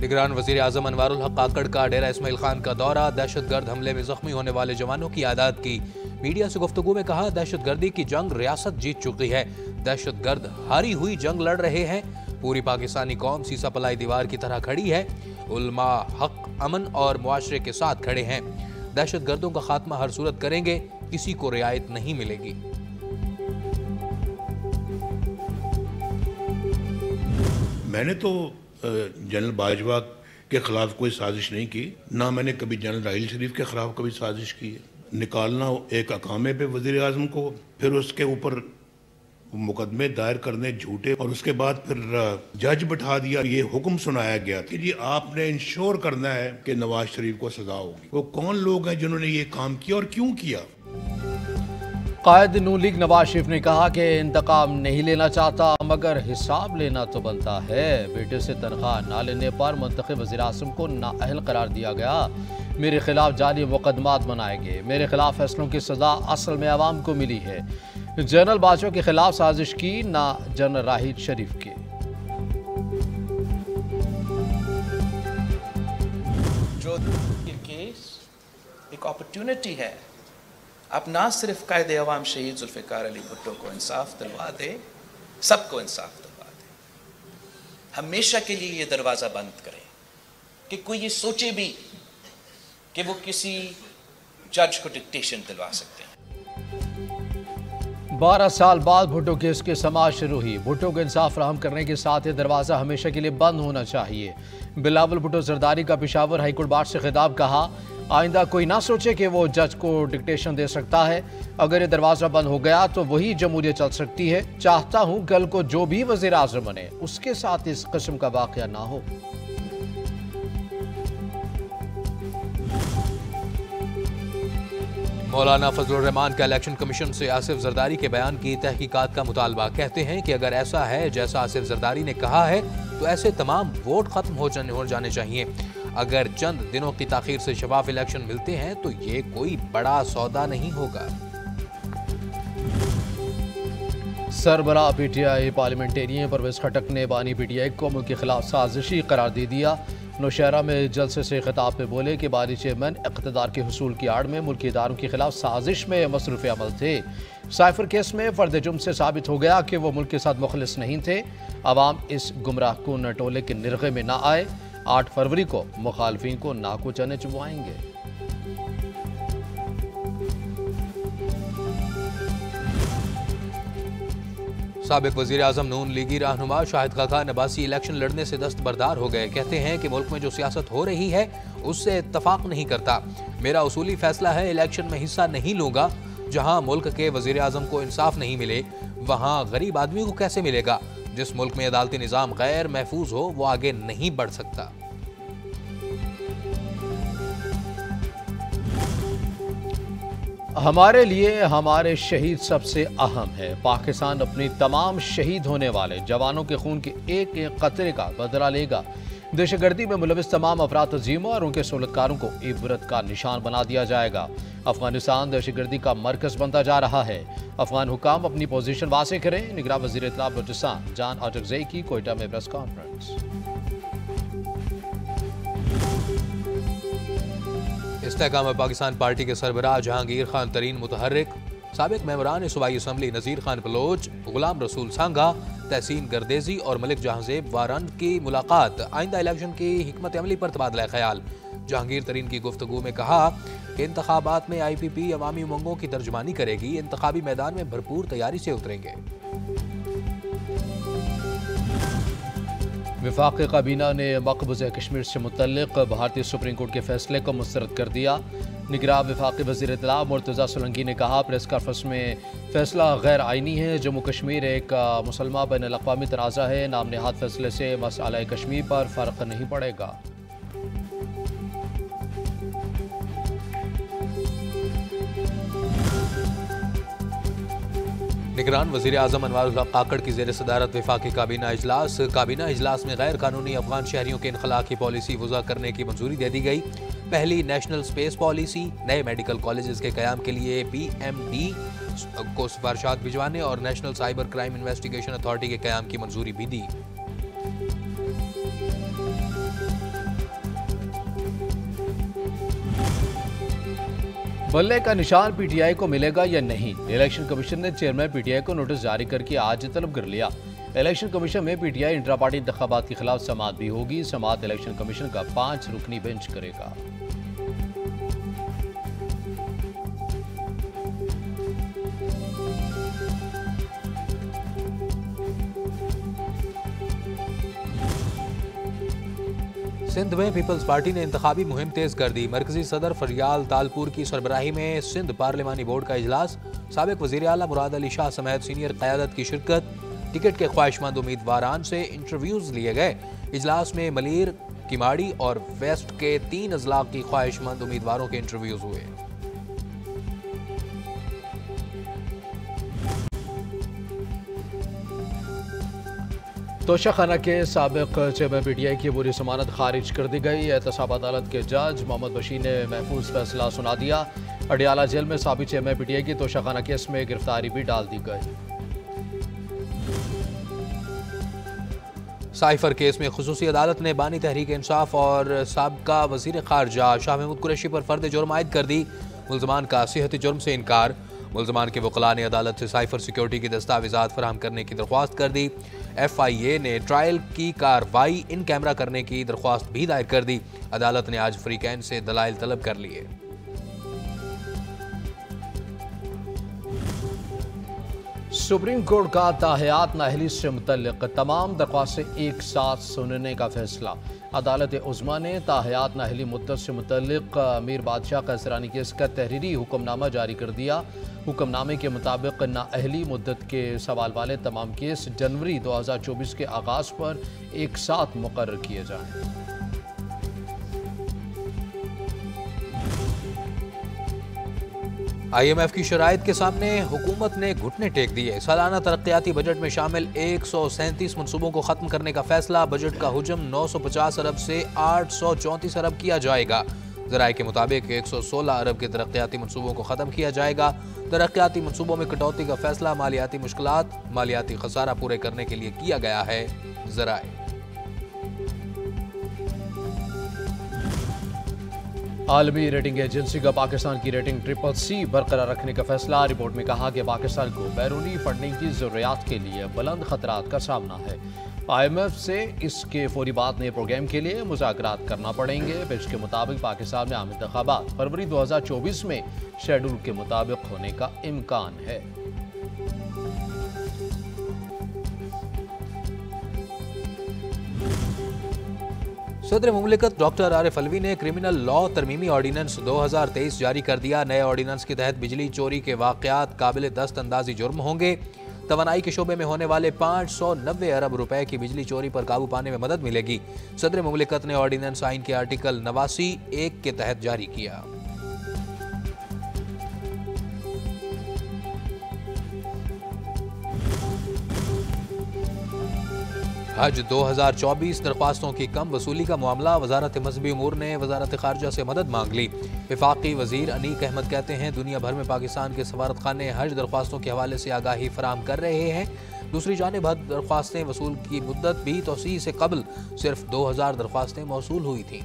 निगरान वज़ीर आज़म अनवारुल हक काकड़ का डेरा इस्माइल खान का दौरा, दहशतगर्द हमले में जख्मी होने वाले जवानों की आदाद की। मीडिया से गुफ्तगू में कहा, दहशतगर्दी की जंग रियासत जीत चुकी है, दहशतगर्द हारी हुई जंग लड़ रहे हैं। पूरी पाकिस्तानी कौम सीसा पलाई दीवार की तरह खड़ी है। उलमा हक, अमन और मुआशरे के साथ खड़े हैं। दहशतगर्दों का खात्मा हर सूरत करेंगे, किसी को रियायत नहीं मिलेगी। मैंने तो जनरल बाजवा के खिलाफ कोई साजिश नहीं की, ना मैंने कभी जनरल राहील शरीफ के खिलाफ कभी साजिश की है। निकालना एक अकामे पे वज़ीर आज़म को, फिर उसके ऊपर मुकदमे दायर करने झूठे, और उसके बाद फिर जज बिठा दिया। ये हुक्म सुनाया गया कि जी आपने इंश्योर करना है कि नवाज शरीफ को सजा होगी। वो कौन लोग हैं जिन्होंने ये काम किया और क्यों किया? कायद नून लीग नवाज शरीफ ने कहा कि इंतकाम नहीं लेना चाहता, मगर हिसाब लेना तो बनता है। बेटे से तनख्वाह ना लेने पर मुंतखब वज़ीर आज़म को नाअहल करार दिया गया। मेरे खिलाफ जाली मुकदमात बनाए गए, मेरे खिलाफ फैसलों की सजा असल में आवाम को मिली है। जनरल बाजवा के खिलाफ साजिश की, ना जनरल राहील शरीफ के। जो केस एक अपॉर्चुनिटी है, अब ना सिर्फ कायद अवाम शहीद जुल्फ़िकार अली भुट्टो को इंसाफ दिलवा दे, सबको इंसाफ दिलवा दे। हमेशा के लिए ये दरवाज़ा बंद करें कि कोई ये सोचे भी कि वो किसी जज को डिक्टेशन दिलवा सकते हैं। 12 साल बाद भुट्टो केस की समाअत शुरू हुई। भुट्टो को इंसाफ फराहम करने के साथ ही दरवाज़ा हमेशा के लिए बंद होना चाहिए। बिलावल भुट्टो जरदारी का पेशावर हाईकोर्ट बार से खिताब, कहा आइंदा कोई ना सोचे कि वो जज को डिक्टेशन दे सकता है। अगर ये दरवाज़ा बंद हो गया तो वही जमहूरियत चल सकती है। चाहता हूँ कल को जो भी वज़ीर आज़म बने उसके साथ इस किस्म का वाक़या ना हो। मौलाना फजलुर रहमान का इलेक्शन कमीशन से आसिफ जरदारी के बयान की तहकीकात का मुतालबा। कहते हैं कि अगर ऐसा है जैसा आसिफ जरदारी ने कहा है तो ऐसे तमाम वोट खत्म हो जाने चाहिए। अगर चंद दिनों की ताखीर से शफाफ इलेक्शन मिलते हैं तो ये कोई बड़ा सौदा नहीं होगा। सरबराह पीटीआई पार्लियामेंटेरियन परवेज खटक ने बानी पीटीआई को मुल्क के खिलाफ साजिशी करार दे दिया। नौशहरा में जलसे से खिताब में बोले कि बानी चेयरमैन इक़्तिदार के हुसूल की आड़ में मुल्की इदारों के खिलाफ साजिश में मसरूफ़ अमल थे। साइफर केस में फर्द जुर्म से साबित हो गया कि वो मुल्क के साथ मुखलिस नहीं थे। अवाम इस गुमराह कुन टोले के निर्गे में ना आए। 8 फरवरी को मुखालफिन को नाको चने चुभवाएंगे। साबिक वज़ीर आज़म नून लीगी रहनुमा शाहिद खान अब्बासी इलेक्शन लड़ने से दस्तबरदार हो गए। कहते हैं कि मुल्क में जो सियासत हो रही है उससे इत्तफाक नहीं करता। मेरा उसूली फैसला है इलेक्शन में हिस्सा नहीं लूंगा। जहां मुल्क के वज़ीर आज़म को इंसाफ नहीं मिले वहां गरीब आदमी को कैसे मिलेगा। जिस मुल्क में अदालती निज़ाम गैर महफूज हो वो आगे नहीं बढ़ सकता। हमारे लिए हमारे शहीद सबसे अहम है। पाकिस्तान अपनी तमाम शहीद होने वाले जवानों के खून के एक एक कतरे का बदला लेगा। दहशतगर्दी में मुलविस तमाम अफराद तंजीमों और उनके सहूलतकारों को इबरत का निशान बना दिया जाएगा। अफगानिस्तान दहशतगर्दी का मरकज बनता जा रहा है। अफगान हुकाम अपनी पोजीशन वाज़ेह करें। निगरान वज़ीर इत्तला बलूचिस्तान जान अटकज़ई की कोयटा में प्रेस कॉन्फ्रेंस। इस्तेहकाम पाकिस्तान पार्टी के सरबराह जहांगीर खान तरीन मुतहर्रिक, साबिक मेंबरान सूबाई असम्बली नज़ीर खान बलोच, गुलाम रसूल सांगा, तहसीन गर्देजी और मलिक जहांजेब वारन की मुलाकात। आइंदा इलेक्शन की हिकमत अमली पर तबादला ख्याल। जहांगीर तरीन की गुफ्तगू में कहा कि इंतखाबात में IPP अवामी उमंगों की तर्जुमानी करेगी। इंतखाबी मैदान में भरपूर तैयारी से उतरेंगे। वफाक़ी काबीना ने मकबूज़ा कश्मीर से मुतल्लिक़ भारतीय सुप्रीम कोर्ट के फैसले को मुस्तरद कर दिया। निगरान वफाक़ी वज़ीर इत्तला मुर्तज़ा सोलंकी ने कहा प्रेस कॉन्फ्रेंस में फैसला गैर आइनी है। जम्मू कश्मीर एक मुसलमान बैन अल-अक़वामी तनाज़ा है। नाम नेहाद फैसले से मसला कश्मीर पर फ़र्क नहीं पड़ेगा। निगरान वज़ीर आज़म अनवारुल हक काकड़ की ज़ेर सदारत वफाक़ी काबीना इजलास। काबीना इजलास में गैर कानूनी अफगान शहरियों के इनखला की पॉलिसी वज़ा करने की मंजूरी दे दी गई। पहली नेशनल स्पेस पॉलिसी, नए मेडिकल कॉलेजेस के क़याम के लिए PMD को सिफारिशात भिजवाने और national cyber crime investigation authority के क़याम की मंजूरी भी दी। बल्ले का निशान पीटीआई को मिलेगा या नहीं, इलेक्शन कमीशन ने चेयरमैन पीटीआई को नोटिस जारी करके आज तलब कर लिया। इलेक्शन कमीशन में पीटीआई इंट्रा पार्टी इंतखाबात के खिलाफ समाअत भी होगी। समाअत इलेक्शन कमीशन का 5 रुकनी बेंच करेगा। सिंध में पीपल्स पार्टी ने इंतखाबी मुहिम तेज कर दी। मरकजी सदर फरियाल तालपुर की सरबराही में सिंध पार्लिमानी बोर्ड का इजलास, साबिक वजीर आला मुराद अली शाह समेत सीनियर क़यादत की शिरकत। टिकट के ख्वाहिशमंद उम्मीदवारान से इंटरव्यूज लिए गए। इजलास में मलीर, किमाड़ी और वेस्ट के 3 अजला की ख्वाहिशमंद उम्मीदवारों के इंटरव्यूज हुए। तोशाखाना के साबिक चेयरमैन पीटीआई की पूरी जमानत खारिज कर दी गई। एहतसाब अदालत के जज मोहम्मद बशीर ने महफूज फैसला सुना दिया। अडियाला जेल में साबिक चेयरमैन पीटीआई की तोशाखाना केस में गिरफ्तारी भी डाल दी गई। साइफर केस में खुसूसी अदालत ने बानी तहरीक इंसाफ और साबका वजीर खारजा शाह महमूद कुरैशी पर फर्द जुर्म आयद कर दी। मुल्जमान का सिहती जुर्म से इनकार। मुल्जमान के वकला ने अदालत से साइफर सिक्योरिटी की दस्तावेजात फराहम करने की दरख्वास्त कर दी। FIA ने ट्रायल की कार्रवाई इन कैमरा करने की दरख्वास्त भी दायर कर दी। अदालत ने आज फ्रीकैन से दलाइल तलब कर लिए। सुप्रीम कोर्ट का ताहयात नाअहली से मुतल्लिक तमाम दरख्वास्तें एक साथ सुनने का फैसला। अदालत उज़्मा ने ताहयात नाअहली मुद्दत से मुतल्लिक मीर बादशाह कैसरानी केस का तहरीरी हुक्मनामा जारी कर दिया। हुक्मनामे के मुताबिक नाअहली मुद्दत के सवाल वाले तमाम केस जनवरी 2024 के आगाज़ पर एक साथ मुकर्रर किए जाएँ। IMF की शराइत के सामने हुकूमत ने घुटने टेक दिए। सालाना तरक्याती बजट में शामिल 137 मनसूबों को खत्म करने का फैसला। बजट का हुजम 950 अरब से 834 अरब किया जाएगा। ज़राए के मुताबिक 116 अरब के तरक्याती मनसूबों को खत्म किया जाएगा। तरक्याती मनसूबों में कटौती का फैसला मालियाती मुश्किलात, मालियाती खसारा पूरे करने के लिए किया गया है। ज़राए आलमी रेटिंग एजेंसी का पाकिस्तान की रेटिंग CCC बरकरार रखने का फैसला। रिपोर्ट में कहा कि पाकिस्तान को बैरूनी फंडिंग की ज़रूरियात के लिए बुलंद खतरात का सामना है। IMF से इसके फौरी बाद नए प्रोग्राम के लिए मुज़ाकरात करना पड़ेंगे। पिच के मुताबिक पाकिस्तान में आम इंतखाबात फरवरी 2024 में शेड्यूल के मुताबिक होने का इम्कान है। सदर मुमलिकत डॉक्टर आरिफ अलवी ने क्रिमिनल लॉ तरमीमी ऑर्डीनेंस 2023 जारी कर दिया। नए ऑर्डीनेंस के तहत बिजली चोरी के वाक़यात काबिल दस्तअंदाजी जुर्म होंगे। तवानाई के शोबे में होने वाले 590 अरब रुपए की बिजली चोरी पर काबू पाने में मदद मिलेगी। सदर मुमलिकत ने ऑर्डीनेंस आइन के आर्टिकल 89(1) के तहत जारी किया। हज 2024 दरख्वास्तों की कम वसूली का मामला। वजारत मजहबी उमूर ने वजारत खारजा से मदद मांग ली। वफाकी वजीर अनीक अहमद कहते हैं दुनिया भर में पाकिस्तान के सफारत खाने हज दरख्वास्तों के हवाले से आगाही फराहम कर रहे हैं। दूसरी जानिब हज दरख्वास्तें वसूल की मुद्दत भी तोसी से कबल सिर्फ 2000 दरख्वास्तें मौसूल हुई थीं।